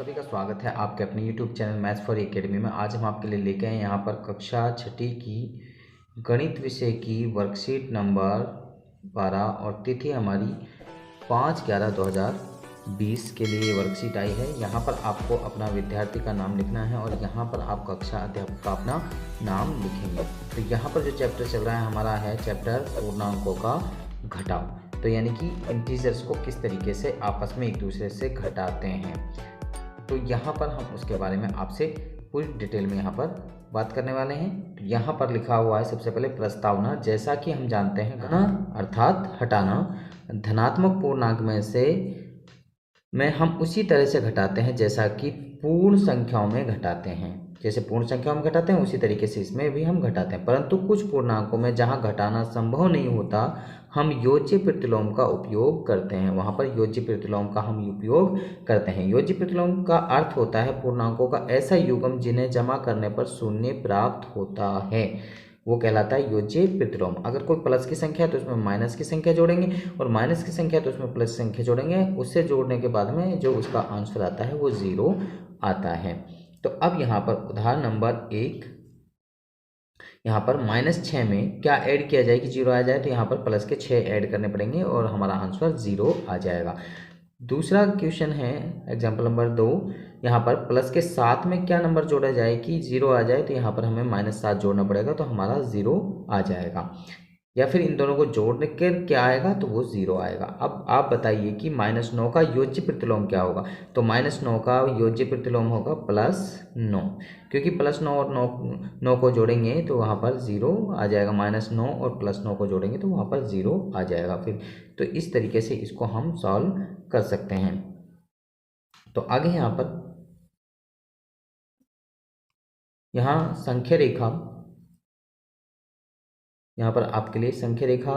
सभी का स्वागत है आपके अपने YouTube channel maths for academy में। आज हम आपके लिए लेके आए यहाँ पर कक्षा छठी की गणित विषय की वर्कशीट नंबर 12 और तिथि हमारी 5/11/2020 के लिए वर्कशीट आई है। यहाँ पर आपको अपना विद्यार्थी का नाम लिखना है और यहाँ पर आप कक्षा अध्यापक का अपना नाम लिखेंगे। तो यहाँ पर जो चैप्टर चल रहा है हमारा है चैप्टर पूर्णांकों का घटाव। तो यानी कि इंटीजर्स को किस तरीके से आपस में एक दूसरे से घटाते हैं, तो यहाँ पर हम उसके बारे में आपसे पूरी डिटेल में यहाँ पर बात करने वाले हैं। तो यहाँ पर लिखा हुआ है सबसे पहले प्रस्तावना। जैसा कि हम जानते हैं घटाना अर्थात हटाना धनात्मक पूर्णांक में हम उसी तरह से घटाते हैं जैसा कि पूर्ण संख्याओं में घटाते हैं। जैसे पूर्ण संख्याओं में घटाते हैं उसी तरीके से इसमें भी हम घटाते हैं, परंतु कुछ पूर्णांकों में जहाँ घटाना संभव नहीं होता हम योज्य प्रतिलोम का उपयोग करते हैं। वहाँ पर योज्य प्रतिलोम का हम उपयोग करते हैं। योज्य प्रतिलोम का अर्थ होता है पूर्णांकों का ऐसा युग्म जिन्हें जमा करने पर शून्य प्राप्त होता है, वो कहलाता है योज्य प्रतिलोम। अगर कोई प्लस की संख्या है तो उसमें माइनस की संख्या जोड़ेंगे और माइनस की संख्या तो उसमें प्लस संख्या जोड़ेंगे। उससे जोड़ने के बाद में जो उसका आंसर आता है वो 0 आता है। तो अब यहाँ पर उदाहरण नंबर 1, यहाँ पर -6 में क्या ऐड किया जाए कि 0 आ जाए, तो यहाँ पर प्लस के 6 ऐड करने पड़ेंगे और हमारा आंसर 0 आ जाएगा। दूसरा क्वेश्चन है एग्जाम्पल नंबर 2, यहाँ पर प्लस के 7 में क्या नंबर जोड़ा जाए कि 0 आ जाए, तो यहाँ पर हमें -7 जोड़ना पड़ेगा तो हमारा 0 आ जाएगा। या फिर इन दोनों को जोड़ने के क्या आएगा तो वो 0 आएगा। अब आप बताइए कि -9 का योज्य प्रतिलोम क्या होगा, तो -9 का योज्य प्रतिलोम होगा +9, क्योंकि +9 और 9 को जोड़ेंगे तो वहाँ पर 0 आ जाएगा। -9 और +9 को जोड़ेंगे तो वहाँ पर 0 आ जाएगा। फिर तो इस तरीके से इसको हम सॉल्व कर सकते हैं। तो आगे यहाँ संख्या रेखा, यहाँ पर आपके लिए संख्या रेखा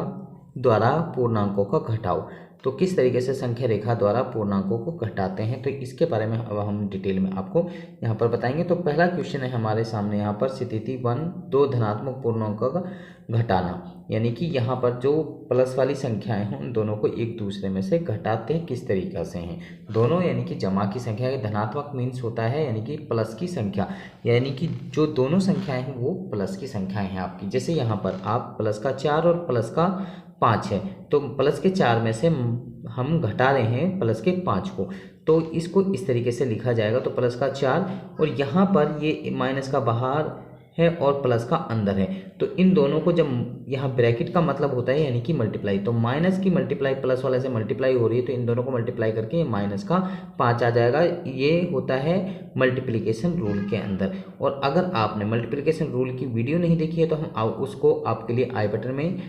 द्वारा पूर्णांकों का घटाव। तो किस तरीके से संख्या रेखा द्वारा पूर्णांकों को घटाते हैं, तो इसके बारे में अब हम डिटेल में आपको यहाँ पर बताएंगे। तो पहला क्वेश्चन है हमारे सामने यहाँ पर स्थिति 1, दो धनात्मक पूर्णांकों का घटाना, यानी कि यहाँ पर जो प्लस वाली संख्याएं हैं उन दोनों को एक दूसरे में से घटाते हैं। किस तरीके से हैं दोनों, यानी कि जमा की संख्या, धनात्मक मीन्स होता है यानी कि प्लस की संख्या, यानी कि जो दोनों संख्याएं हैं वो प्लस की संख्याएं हैं आपकी। जैसे यहाँ पर आप प्लस का 4 और प्लस का 5 है, तो प्लस के 4 में से हम घटा रहे हैं प्लस के 5 को, तो इसको इस तरीके से लिखा जाएगा। तो प्लस का 4 और यहाँ पर ये माइनस का बाहर है और प्लस का अंदर है, तो इन दोनों को जब यहाँ ब्रैकेट का मतलब होता है यानी कि मल्टीप्लाई, तो माइनस की मल्टीप्लाई प्लस वाले से मल्टीप्लाई हो रही है, तो इन दोनों को मल्टीप्लाई करके माइनस का 5 आ जाएगा। ये होता है मल्टीप्लिकेशन रूल के अंदर। और अगर आपने मल्टीप्लिकेशन रूल की वीडियो नहीं देखी है तो हम उसको आपके लिए आई बटन में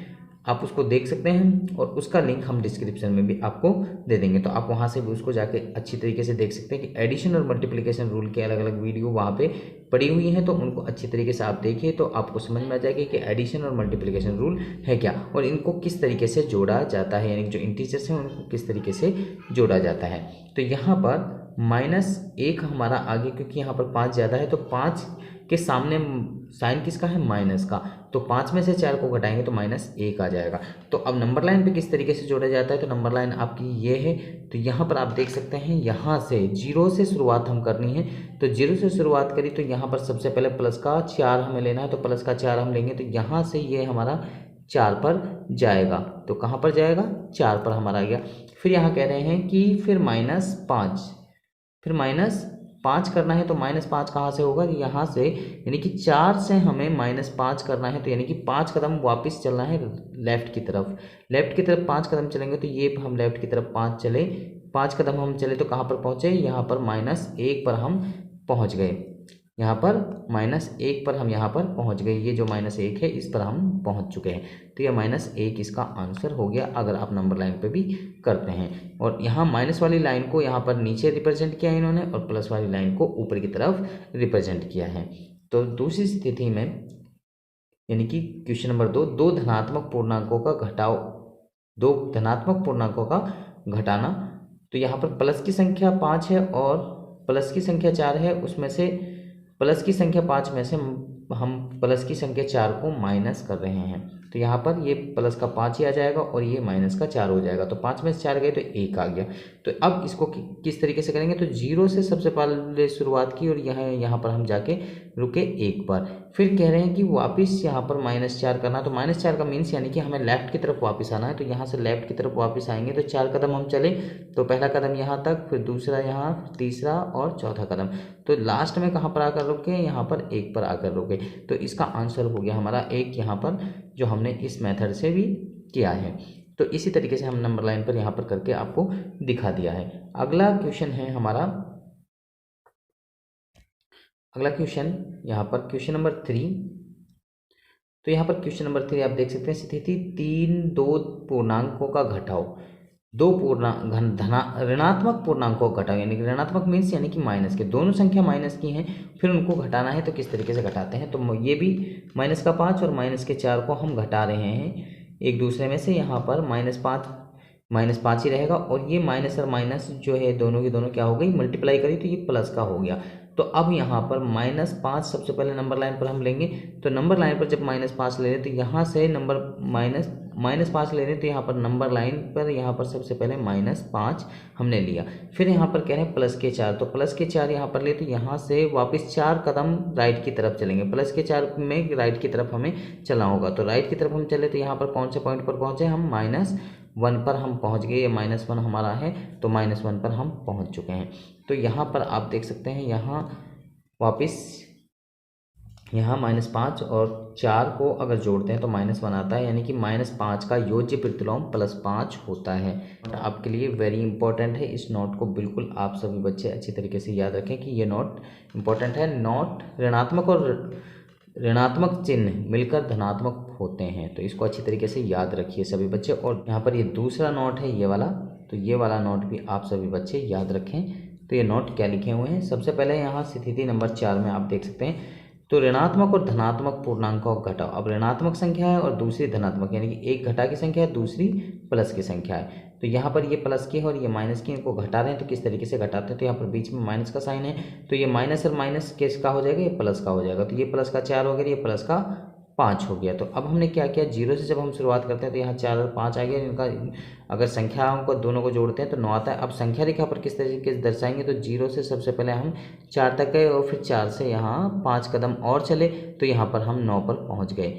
आप उसको देख सकते हैं और उसका लिंक हम डिस्क्रिप्शन में भी आपको दे देंगे, तो आप वहाँ से भी उसको जाके अच्छी तरीके से देख सकते हैं कि एडिशन और मल्टीप्लिकेशन रूल के अलग अलग वीडियो वहाँ पे पड़ी हुई हैं। तो उनको अच्छी तरीके से आप देखिए तो आपको समझ में आ जाएगा कि एडिशन और मल्टीप्लिकेशन रूल है क्या और इनको किस तरीके से जोड़ा जाता है, यानी जो इंटीजर्स हैं उनको किस तरीके से जोड़ा जाता है। तो यहाँ पर -1 हमारा आगे, क्योंकि यहाँ पर 5 ज़्यादा है तो 5 के सामने साइन किसका है, माइनस का, तो 5 में से 4 को घटाएंगे तो -1 आ जाएगा। तो अब नंबर लाइन पे किस तरीके से जोड़ा जाता है, तो नंबर लाइन आपकी ये है। तो यहाँ पर आप देख सकते हैं यहाँ से 0 से शुरुआत हम करनी है, तो 0 से शुरुआत करी तो यहाँ पर सबसे पहले प्लस का 4 हमें लेना है, तो प्लस का 4 हम लेंगे तो यहाँ से ये हमारा 4 पर जाएगा। तो कहाँ पर जाएगा, 4 पर हमारा आ गया। फिर यहाँ कह रहे हैं कि फिर -5, फिर -5 करना है, तो -5 कहाँ से होगा, यहाँ से, यानी कि 4 से हमें -5 करना है, तो यानी कि 5 कदम वापस चलना है लेफ़्ट की तरफ 5 कदम चलेंगे, तो ये हम लेफ़्ट की तरफ 5 कदम हम चले तो कहाँ पर पहुँचे, यहाँ पर -1 पर हम पहुँच गए। यहाँ पर -1 पर हम यहाँ पर पहुँच गए, ये जो -1 है इस पर हम पहुँच चुके हैं। तो ये -1 इसका आंसर हो गया अगर आप नंबर लाइन पे भी करते हैं। और यहाँ माइनस वाली लाइन को यहाँ पर नीचे रिप्रेजेंट किया है इन्होंने और प्लस वाली लाइन को ऊपर की तरफ रिप्रेजेंट किया है। तो दूसरी स्थिति में यानी कि क्वेश्चन नंबर 2, दो धनात्मक पूर्णांकों का घटाना। तो यहाँ पर प्लस की संख्या 5 है और प्लस की संख्या 4 है, उसमें से प्लस की संख्या 5 में से हम प्लस की संख्या 4 को माइनस कर रहे हैं। तो यहाँ पर ये प्लस का 5 ही आ जाएगा और ये माइनस का 4 हो जाएगा। तो 5 में से 4 गए तो 1 आ गया। तो अब इसको किस तरीके से करेंगे, तो 0 से सबसे पहले शुरुआत की और यहाँ पर हम जाके रुके 1 पर। फिर कह रहे हैं कि वापस यहाँ पर -4 करना। तो -4 का मीन्स यानी कि हमें लेफ्ट की तरफ वापस आना है। तो यहाँ से लेफ्ट की तरफ वापस आएंगे तो 4 कदम हम चले। तो पहला कदम यहाँ तक, फिर दूसरा यहाँ, तीसरा और चौथा कदम। तो लास्ट में कहाँ पर आकर रुके, यहाँ पर 1 पर आकर रुके। तो इसका आंसर हो गया हमारा 1 यहाँ पर, जो हमने इस मेथड से भी किया है। तो इसी तरीके से हम नंबर लाइन पर यहाँ पर करके आपको दिखा दिया है। अगला क्वेश्चन है हमारा, अगला क्वेश्चन यहाँ पर क्वेश्चन नंबर 3। तो यहाँ पर क्वेश्चन नंबर 3 आप देख सकते हैं, स्थिति 3 दो पूर्णांकों का घटाओ। दो ऋणात्मक पूर्णांकों का घटाओ, यानी कि ऋणात्मक मीन्स यानी कि माइनस के, दोनों संख्या माइनस की हैं, फिर उनको घटाना है। तो किस तरीके से घटाते हैं, तो ये भी -5 और -4 को हम घटा रहे हैं एक दूसरे में से। यहाँ पर -5 ही रहेगा और ये माइनस और माइनस जो है दोनों की दोनों क्या हो गई, मल्टीप्लाई करी तो ये प्लस का हो गया। तो अब यहाँ पर -5 सबसे पहले नंबर लाइन पर हम लेंगे। तो नंबर लाइन पर जब -5 ले रहे तो यहाँ से नंबर -5 ले रहे तो यहाँ पर नंबर लाइन पर यहाँ पर सबसे पहले -5 हमने लिया। फिर यहाँ पर कह रहे हैं +4, तो +4 यहाँ पर ले तो यहाँ से वापस 4 कदम राइट की तरफ चलेंगे। +4 में राइट की तरफ हमें चलना होगा। तो राइट की तरफ हम चले तो यहाँ पर कौन से पॉइंट पर पहुँचे हम, -1 पर हम पहुँच गए। ये -1 हमारा है तो -1 पर हम पहुँच चुके हैं। तो यहाँ पर आप देख सकते हैं, यहाँ वापस यहाँ -5 और 4 को अगर जोड़ते हैं तो -1 आता है, यानी कि -5 का योज्य प्रतिलोम +5 होता है। आपके लिए वेरी इंपॉर्टेंट है, इस नोट को बिल्कुल आप सभी बच्चे अच्छी तरीके से याद रखें कि ये नोट इंपॉर्टेंट है। नोट ऋणात्मक और ऋणात्मक चिन्ह मिलकर धनात्मक होते हैं, तो इसको अच्छी तरीके से याद रखिए सभी बच्चे। और यहाँ पर ये दूसरा नोट है ये वाला, तो ये वाला नोट भी आप सभी बच्चे याद रखें। तो ये नोट क्या लिखे हुए हैं, सबसे पहले यहाँ स्थिति नंबर 4 में आप देख सकते हैं, तो ऋणात्मक और धनात्मक पूर्णांकों का घटाओ। अब ऋणात्मक संख्या है और दूसरी धनात्मक, यानी कि एक घटा की संख्या है, दूसरी प्लस की संख्या है। तो यहाँ पर ये प्लस की है और ये माइनस की, इनको घटा रहे हैं। तो किस तरीके से घटाते हैं, तो यहाँ पर बीच में माइनस का साइन है, तो ये माइनस और माइनस किसका हो जाएगा, ये प्लस का हो जाएगा। तो ये प्लस का 4 हो गया, ये प्लस का 5 हो गया। तो अब हमने क्या किया, 0 से जब हम शुरुआत करते हैं तो यहाँ 4 और 5 आ गया। इनका अगर संख्याओं को दोनों को जोड़ते हैं तो 9 आता है। अब संख्या रेखा पर किस तरीके से दर्शाएंगे, तो 0 से सबसे पहले हम 4 तक गए और फिर 4 से यहाँ 5 कदम और चले तो यहाँ पर हम 9 पर पहुँच गए।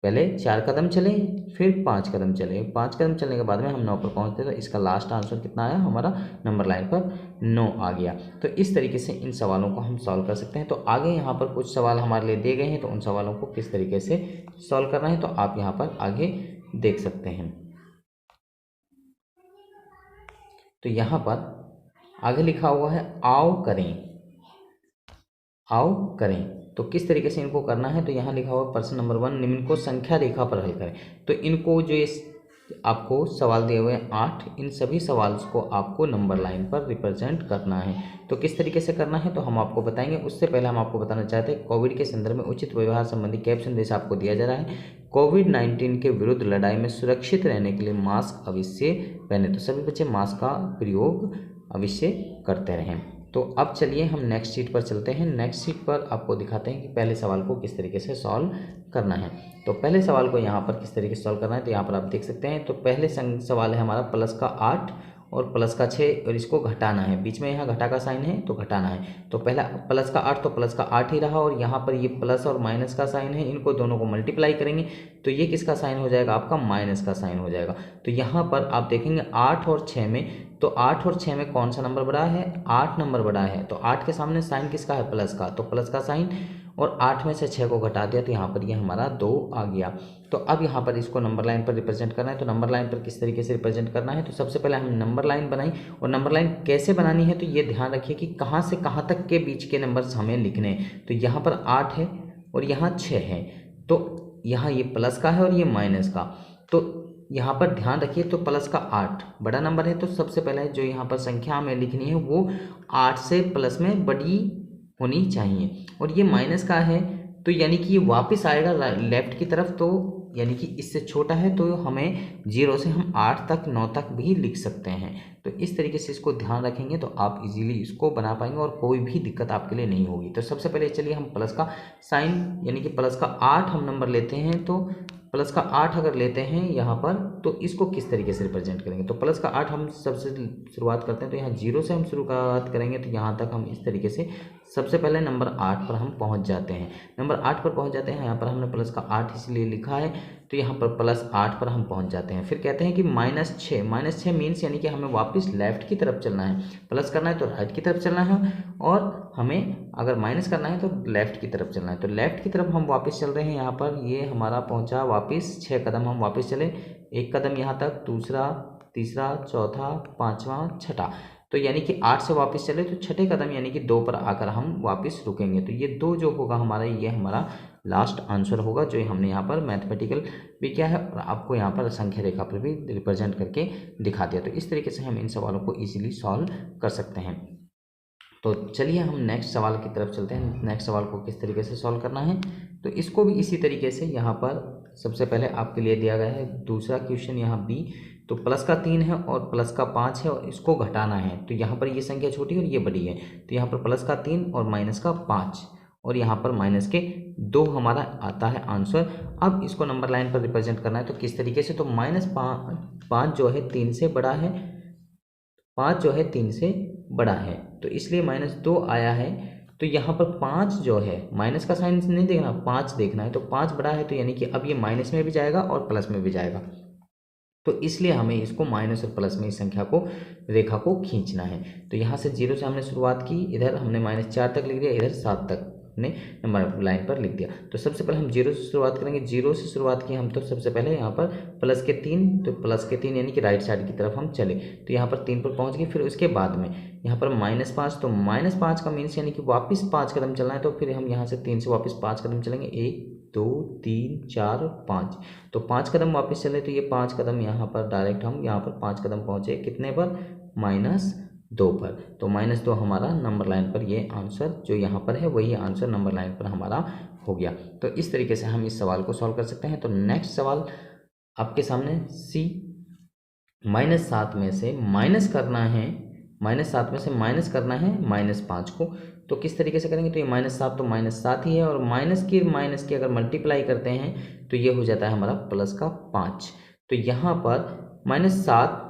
पहले 4 कदम चले, फिर 5 कदम चले, 5 कदम चलने के बाद में हम 9 पर पहुँचते। तो इसका लास्ट आंसर कितना आया हमारा, नंबर लाइन पर 9 आ गया। तो इस तरीके से इन सवालों को हम सॉल्व कर सकते हैं। तो आगे यहाँ पर कुछ सवाल हमारे लिए दिए गए हैं, तो उन सवालों को किस तरीके से सॉल्व करना है तो आप यहाँ पर आगे देख सकते हैं। तो यहाँ पर आगे लिखा हुआ है आओ करें। तो किस तरीके से इनको करना है, तो यहाँ लिखा हुआ प्रश्न नंबर 1, निम्न को संख्या रेखा पर हल करें। तो इनको जो आपको सवाल दिए हुए हैं 8, इन सभी सवाल को आपको नंबर लाइन पर रिप्रेजेंट करना है। तो किस तरीके से करना है तो हम आपको बताएंगे। उससे पहले हम आपको बताना चाहते हैं, कोविड के संदर्भ में उचित व्यवहार संबंधी कैप्शन संदेश आपको दिया जा रहा है। कोविड-19 के विरुद्ध लड़ाई में सुरक्षित रहने के लिए मास्क अवश्य पहने। तो सभी बच्चे मास्क का प्रयोग अवश्य करते रहें। तो अब चलिए हम नेक्स्ट शीट पर चलते हैं। नेक्स्ट शीट पर आपको दिखाते हैं कि पहले सवाल को किस तरीके से सॉल्व करना है। तो पहले सवाल को यहाँ पर किस तरीके से सॉल्व करना है तो यहाँ पर आप देख सकते हैं। तो पहले सवाल है हमारा प्लस का 8 और प्लस का 6 और इसको घटाना है। बीच में यहाँ घटा का साइन है तो घटाना है। तो पहला प्लस का 8 तो प्लस का 8 ही रहा और यहाँ पर ये प्लस और माइनस का साइन है, इनको दोनों को मल्टीप्लाई करेंगे तो ये किसका साइन हो जाएगा, आपका माइनस का साइन हो जाएगा। तो यहाँ पर आप देखेंगे 8 और 6 में, तो 8 और 6 में कौन सा नंबर बड़ा है, 8 नंबर बड़ा है। तो 8 के सामने साइन किसका है, प्लस का, तो प्लस का साइन, और 8 में से 6 को घटा दिया तो यहाँ पर ये हमारा 2 आ गया। तो अब यहाँ पर इसको नंबर लाइन पर रिप्रेजेंट करना है। तो नंबर लाइन पर किस तरीके से रिप्रेजेंट करना है, तो सबसे पहले हम नंबर लाइन बनाई। और नंबर लाइन कैसे बनानी है तो ये ध्यान रखिए कि कहाँ से कहाँ तक के बीच के नंबर्स हमें लिखने हैं। तो यहाँ पर 8 है और यहाँ 6 है, तो यहाँ ये प्लस का है और ये माइनस का। तो यहाँ पर ध्यान रखिए, तो प्लस का 8 बड़ा नंबर है, तो सबसे पहले जो यहाँ पर संख्या हमें लिखनी है वो 8 से प्लस में बड़ी होनी चाहिए। और ये माइनस का है तो यानी कि ये वापस आएगा लेफ्ट की तरफ, तो यानी कि इससे छोटा है तो हमें 0 से हम 8 तक 9 तक भी लिख सकते हैं। तो इस तरीके से इसको ध्यान रखेंगे तो आप इजीली इसको बना पाएंगे और कोई भी दिक्कत आपके लिए नहीं होगी। तो सबसे पहले चलिए हम प्लस का साइन यानी कि प्लस का 8 हम नंबर लेते हैं। तो प्लस का 8 अगर लेते हैं यहाँ पर, तो इसको किस तरीके से रिप्रेजेंट करेंगे। तो प्लस का 8 हम सबसे शुरुआत करते हैं, तो यहाँ 0 से हम शुरुआत करेंगे, तो यहाँ तक हम इस तरीके से सबसे पहले नंबर 8 पर हम पहुँच जाते हैं। नंबर 8 पर पहुँच जाते हैं, यहाँ पर हमने प्लस का 8 इसलिए लिखा है, तो यहाँ पर प्लस 8 पर हम पहुँच जाते हैं। फिर कहते हैं कि -6 मीन्स यानी कि हमें वापस लेफ्ट की तरफ चलना है। प्लस करना है तो राइट की तरफ चलना है, और हमें अगर माइनस करना है तो लेफ्ट की तरफ चलना है। तो लेफ्ट की तरफ हम वापस चल रहे हैं। यहाँ पर ये हमारा पहुँचा वापस 6 कदम हम वापस चले, 1 कदम यहाँ तक, दूसरा, तीसरा, चौथा, पाँचवा, छठा, तो यानी कि 8 से वापस चले तो छठे कदम यानी कि 2 पर आकर हम वापस रुकेंगे। तो ये 2 जो होगा हमारा, ये हमारा लास्ट आंसर होगा, जो हमने यहाँ पर मैथमेटिकल भी किया है और आपको यहाँ पर संख्या रेखा पर भी रिप्रेजेंट करके दिखा दिया। तो इस तरीके से हम इन सवालों को ईजिली सॉल्व कर सकते हैं। तो चलिए हम नेक्स्ट सवाल की तरफ चलते हैं। नेक्स्ट सवाल को किस तरीके से सॉल्व करना है, तो इसको भी इसी तरीके से यहाँ पर सबसे पहले आपके लिए दिया गया है दूसरा क्वेश्चन यहाँ बी। तो प्लस का 3 है और प्लस का 5 है और इसको घटाना है। तो यहाँ पर ये संख्या छोटी और ये बड़ी है, तो यहाँ पर प्लस का 3 और माइनस का 5 और यहाँ पर माइनस के 2 हमारा आता है आंसर। अब इसको नंबर लाइन पर रिप्रेजेंट करना है, तो किस तरीके से, तो -5 जो है 3 से बड़ा है, 5 जो है 3 से बड़ा है, तो इसलिए -2 आया है। तो यहाँ पर 5 जो है, माइनस का साइन नहीं देखना, 5 देखना है, तो 5 बड़ा है, तो यानी कि अब ये माइनस में भी जाएगा और प्लस में भी जाएगा। तो इसलिए हमें इसको माइनस और प्लस में इस संख्या को, रेखा को खींचना है। तो यहाँ से 0 से हमने शुरुआत की, इधर हमने -4 तक लिख दिया, इधर 7 तक हमने नंबर लाइन पर लिख दिया। तो सबसे पहले हम 0 से शुरुआत करेंगे। 0 से शुरुआत की हम, तो सबसे पहले यहाँ पर प्लस के 3, तो प्लस के 3 यानी कि राइट साइड की तरफ हम चले, तो यहाँ पर 3 पर पहुँच गए। फिर उसके बाद में यहाँ पर -5, तो -5 का मीन्स यानी कि वापस 5 कदम चलना है। तो फिर हम यहाँ से 3 से वापस 5 कदम चलेंगे, 1 2 3 4 5, तो 5 कदम वापस चले, तो ये 5 कदम यहाँ पर डायरेक्ट हम यहाँ पर 5 कदम पहुँचे, कितने पर, -2 पर। तो -2 हमारा नंबर लाइन पर ये आंसर जो यहाँ पर है वही आंसर नंबर लाइन पर हमारा हो गया। तो इस तरीके से हम इस सवाल को सॉल्व कर सकते हैं। तो नेक्स्ट सवाल आपके सामने सी, -7 में से माइनस करना है, -7 में से माइनस करना है -5 को। तो किस तरीके से करेंगे, तो ये -7 तो -7 ही है, और माइनस की अगर मल्टीप्लाई करते हैं तो ये हो जाता है हमारा प्लस का 5। तो यहाँ पर -7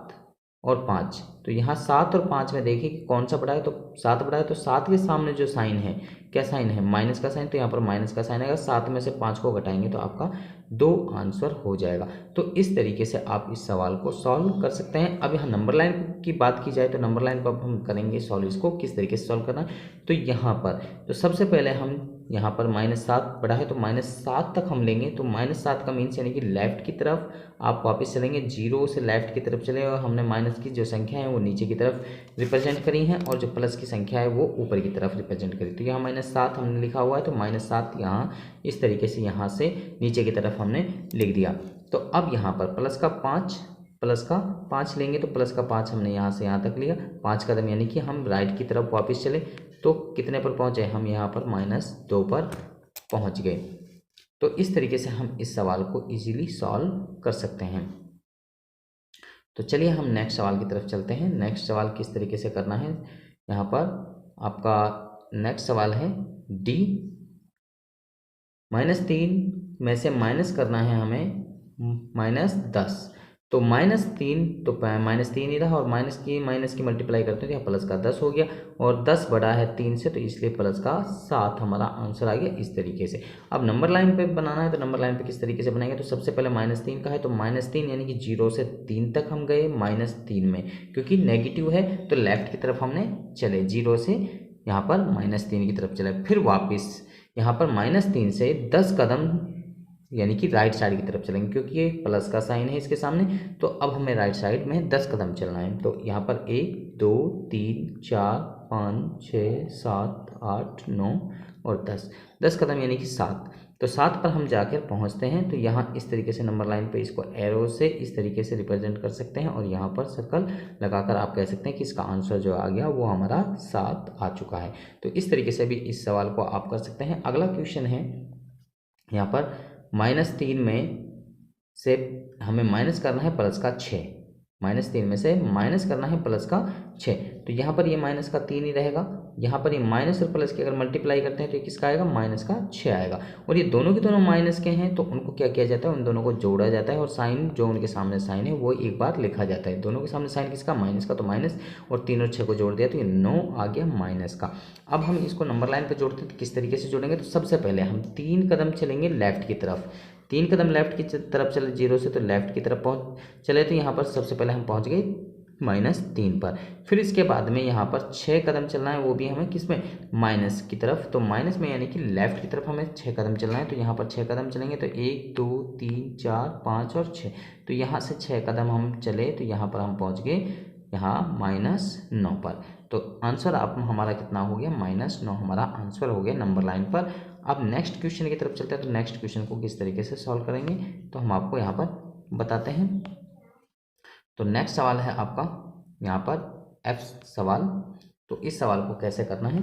और 5, तो यहाँ 7 और 5 में देखिए कि कौन सा बड़ा है, तो 7 बड़ा है। तो 7 के सामने जो साइन है, क्या साइन है, माइनस का साइन, तो यहाँ पर माइनस का साइन आएगा। 7 में से 5 को घटाएंगे तो आपका 2 आंसर हो जाएगा। तो इस तरीके से आप इस सवाल को सॉल्व कर सकते हैं। अब यहाँ नंबर लाइन की बात की जाए, तो नंबर लाइन को अब हम करेंगे सॉल्व, इसको किस तरीके से सॉल्व करना है। तो यहाँ पर, तो सबसे पहले हम यहाँ पर -7 बड़ा है, तो -7 तक हम लेंगे। तो -7 का मीन्स यानी कि लेफ्ट की तरफ आप वापस चलेंगे, 0 से लेफ्ट की तरफ चले, और हमने माइनस की जो संख्या है वो नीचे की तरफ रिप्रेजेंट करी है, और जो प्लस की संख्या है वो ऊपर की तरफ रिप्रेजेंट करी। तो यहाँ -7 हमने लिखा हुआ है, तो -7 यहाँ इस तरीके से यहाँ से नीचे की तरफ हमने लिख दिया। तो अब यहाँ पर प्लस का 5 लेंगे, तो प्लस का 5 हमने यहाँ से यहाँ तक लिया, 5 कदम यानी कि हम राइट की तरफ वापस चले, तो कितने पर पहुँचे, हम यहाँ पर -2 पर पहुँच गए। तो इस तरीके से हम इस सवाल को इजीली सॉल्व कर सकते हैं। तो चलिए हम नेक्स्ट सवाल की तरफ चलते हैं। नेक्स्ट सवाल किस तरीके से करना है, यहाँ पर आपका नेक्स्ट सवाल है डी, -3 में से माइनस करना है हमें -10। तो -3, तो -3 ही रहा, और माइनस की मल्टीप्लाई करते हैं तो यहाँ प्लस का 10 हो गया, और 10 बड़ा है 3 से, तो इसलिए प्लस का 7 हमारा आंसर आ गया इस तरीके से। अब नंबर लाइन पे बनाना है, तो नंबर लाइन पे किस तरीके से बनाएंगे, तो सबसे पहले -3 का है, तो -3 यानी कि 0 से 3 तक हम गए -3 में, क्योंकि नेगेटिव है तो लेफ्ट की तरफ हमने चले, 0 से यहाँ पर -3 की तरफ चले। फिर वापस यहाँ पर -3 से 10 कदम यानी कि राइट साइड की तरफ चलेंगे, क्योंकि ये प्लस का साइन है इसके सामने, तो अब हमें राइट साइड में 10 कदम चलना है। तो यहाँ पर 1 2 3 4 5 6 7 8 9 और 10 कदम यानी कि 7। तो 7 पर हम जाकर पहुँचते हैं। तो यहाँ इस तरीके से नंबर लाइन पे इसको एरो से इस तरीके से रिप्रेजेंट कर सकते हैं, और यहाँ पर सर्कल लगाकर आप कह सकते हैं कि इसका आंसर जो आ गया वो हमारा 7 आ चुका है। तो इस तरीके से भी इस सवाल को आप कर सकते हैं। अगला क्वेश्चन है यहाँ पर -3 में से हमें माइनस करना है प्लस का 6। -3 में से माइनस करना है प्लस का 6, तो यहाँ पर ये माइनस का 3 ही रहेगा। यहाँ पर ये माइनस और प्लस की अगर मल्टीप्लाई करते हैं तो ये किसका आएगा, माइनस का 6 आएगा। और ये दोनों के दोनों माइनस के हैं तो उनको क्या किया जाता है, उन दोनों को जोड़ा जाता है और साइन जो उनके सामने साइन है वो एक बार लिखा जाता है। दोनों के सामने साइन किसका, माइनस का, तो माइनस, और 3 और 6 को जोड़ दिया तो ये 9 आ गया माइनस का। अब हम इसको नंबर लाइन पर जोड़ते हैं तो किस तरीके से जोड़ेंगे, तो सबसे पहले हम 3 कदम चलेंगे लेफ्ट की तरफ, 3 कदम लेफ्ट की तरफ चले, 0 से तो लेफ्ट की तरफ पहुँच चले, तो यहाँ पर सबसे पहले हम पहुँच गए -3 पर। फिर इसके बाद में यहाँ पर 6 कदम चलना है, वो भी हमें किस में, माइनस की तरफ, तो माइनस में यानी कि लेफ्ट की तरफ हमें 6 कदम चलना है। तो यहाँ पर 6 कदम चलेंगे तो 1 2 3 4 5 और 6, तो यहाँ से 6 कदम हम चले तो यहाँ पर हम पहुँच गए यहाँ -9 पर। तो आंसर आप हमारा कितना हो गया, -9 हमारा आंसर हो गया नंबर लाइन पर। अब नेक्स्ट क्वेश्चन की तरफ चलते हैं, तो नेक्स्ट क्वेश्चन को किस तरीके से सॉल्व करेंगे तो हम आपको यहाँ पर बताते हैं। तो नेक्स्ट सवाल है आपका यहाँ पर F सवाल। तो इस सवाल को कैसे करना है,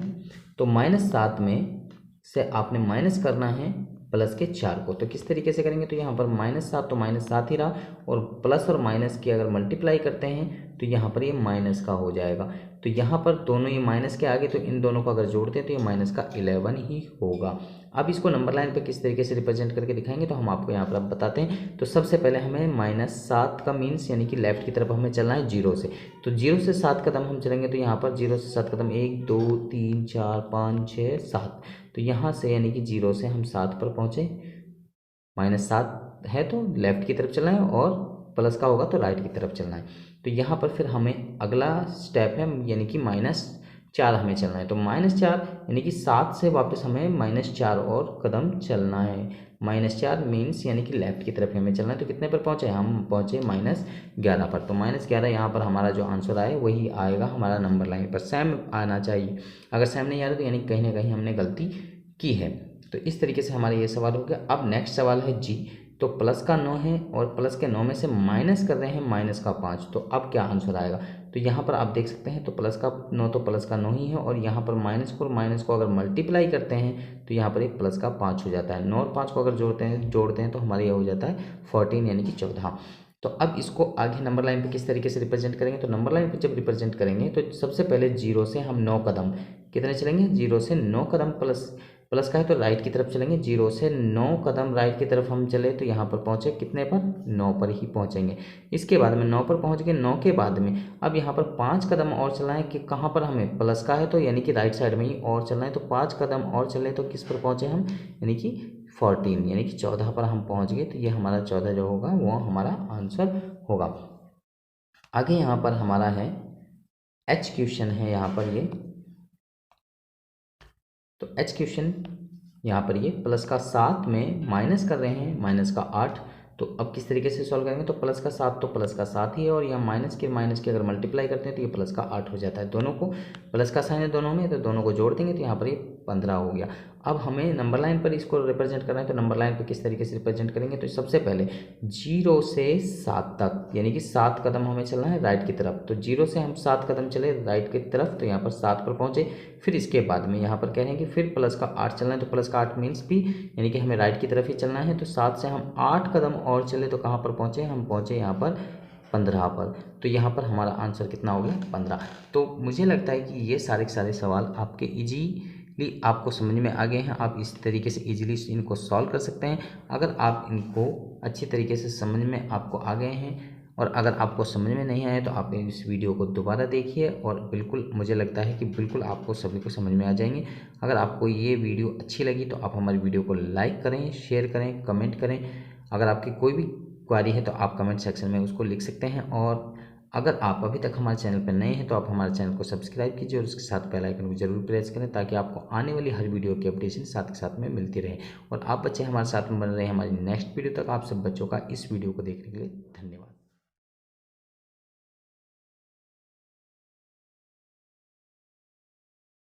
तो -7 में से आपने माइनस करना है प्लस के 4 को, तो किस तरीके से करेंगे, तो यहाँ पर -7 तो -7 ही रहा, और प्लस और माइनस की अगर मल्टीप्लाई करते हैं तो यहाँ पर ये माइनस का हो जाएगा। तो यहाँ पर दोनों ये माइनस के आगे, तो इन दोनों को अगर जोड़ते हैं तो ये माइनस का 11 ही होगा। अब इसको नंबर लाइन पे किस तरीके से रिप्रेजेंट करके दिखाएंगे तो हम आपको यहाँ पर अब बताते हैं। तो सबसे पहले हमें -7 का मीन्स यानी कि लेफ्ट की तरफ हमें चलना है 0 से, तो 0 से 7 कदम हम चलेंगे, तो यहाँ पर 0 से 7 कदम 1 2 3 4 5 6 7, तो यहाँ से यानी कि 0 से हम 7 पर पहुँचे। -7 है तो लेफ्ट की तरफ चलना है, और प्लस का होगा तो राइट की तरफ चलना है। तो यहाँ पर फिर हमें अगला स्टेप है यानी कि -4 हमें चलना है, तो -4 यानी कि 7 से वापस हमें -4 और कदम चलना है। -4 मीन्स यानी कि लेफ्ट की तरफ हमें चलना है, तो कितने पर पहुँचे, हम पहुँचे -11 पर। तो -11 यहाँ पर हमारा जो आंसर आए वही आएगा हमारा नंबर लाइन पर, सेम आना चाहिए। अगर सेम नहीं आ रहा तो यानी कहीं ना कहीं हमने गलती की है। तो इस तरीके से हमारा ये सवाल हो गया। अब नेक्स्ट सवाल है जी। तो प्लस का 9 है और प्लस के 9 में से माइनस कर रहे हैं माइनस का 5, तो अब क्या आंसर आएगा, तो यहाँ पर आप देख सकते हैं तो प्लस का 9 तो प्लस का 9 ही है, और यहाँ पर माइनस को अगर मल्टीप्लाई करते हैं तो यहाँ पर एक प्लस का 5 हो जाता है। 9 और 5 को अगर जोड़ते हैं तो हमारा ये हो जाता है 14 यानी कि 14। तो अब इसको आगे नंबर लाइन पे किस तरीके से रिप्रेजेंट करेंगे, तो नंबर लाइन पे जब रिप्रेजेंट करेंगे तो सबसे पहले 0 से हम 9 कदम कितने चलेंगे, 0 से 9 कदम प्लस का है तो राइट की तरफ चलेंगे। 0 से 9 कदम राइट की तरफ हम चले तो यहाँ पर पहुँचे कितने पर, 9 पर ही पहुँचेंगे। इसके बाद में 9 पर पहुँच गए, 9 के बाद में अब यहाँ पर 5 कदम और चलना है कि कहाँ पर, हमें प्लस का है तो यानी कि राइट साइड में ही और चलना है, तो 5 कदम और चले तो किस पर पहुँचे हम, यानी कि 14 यानी कि 14 पर हम पहुँच गए। तो ये हमारा 14 जो होगा वो हमारा आंसर होगा। आगे यहाँ पर हमारा है एच क्वेश्चन है यहाँ पर ये, तो एच क्वेश्चन यहाँ पर ये प्लस का 7 में माइनस कर रहे हैं माइनस का 8, तो अब किस तरीके से सॉल्व करेंगे, तो प्लस का 7 तो प्लस का 7 ही है, और यहाँ माइनस के अगर मल्टीप्लाई करते हैं तो ये प्लस का 8 हो जाता है। दोनों को प्लस का साइन है दोनों में, तो दोनों को जोड़ देंगे तो यहाँ पर ये 15 हो गया। अब हमें नंबर लाइन पर इसको रिप्रेजेंट करना है, तो नंबर लाइन पर किस तरीके से रिप्रेजेंट करेंगे, तो सबसे पहले 0 से 7 तक यानी कि 7 कदम हमें चलना है राइट की तरफ, तो 0 से हम 7 कदम चले राइट की तरफ तो यहाँ पर 7 पर पहुँचे। फिर इसके बाद में यहाँ पर कह रहे हैं कि फिर प्लस का 8 चलना है, तो प्लस का 8 मीन्स भी यानी कि हमें राइट की तरफ ही चलना है, तो 7 से हम 8 कदम और चले तो कहाँ पर पहुँचे, हम पहुँचे यहाँ पर 15 पर। तो यहाँ पर हमारा आंसर कितना हो गया, 15। तो मुझे लगता है कि ये सारे के सारे सवाल आपके ईजीली आपको समझ में आ गए हैं, आप इस तरीके से ईजिली इनको सॉल्व कर सकते हैं। अगर आप इनको अच्छी तरीके से समझ में आपको आ गए हैं, और अगर आपको समझ में नहीं आया तो आप इस वीडियो को दोबारा देखिए, और बिल्कुल मुझे लगता है कि बिल्कुल आपको सभी को समझ में आ जाएंगे। अगर आपको ये वीडियो अच्छी लगी तो आप हमारी वीडियो को लाइक करें, शेयर करें, कमेंट करें। अगर आपकी कोई भी क्वेरी है तो आप कमेंट सेक्शन में उसको लिख सकते हैं, और अगर आप अभी तक हमारे चैनल पर नए हैं तो आप हमारे चैनल को सब्सक्राइब कीजिए और उसके साथ बेल आइकन को जरूर प्रेस करें, ताकि आपको आने वाली हर वीडियो की अपडेशन साथ के साथ में मिलती रहे। और आप बच्चे हमारे साथ में बन रहे हैं हमारी नेक्स्ट वीडियो तक। आप सब बच्चों का इस वीडियो को देखने के लिए धन्यवाद।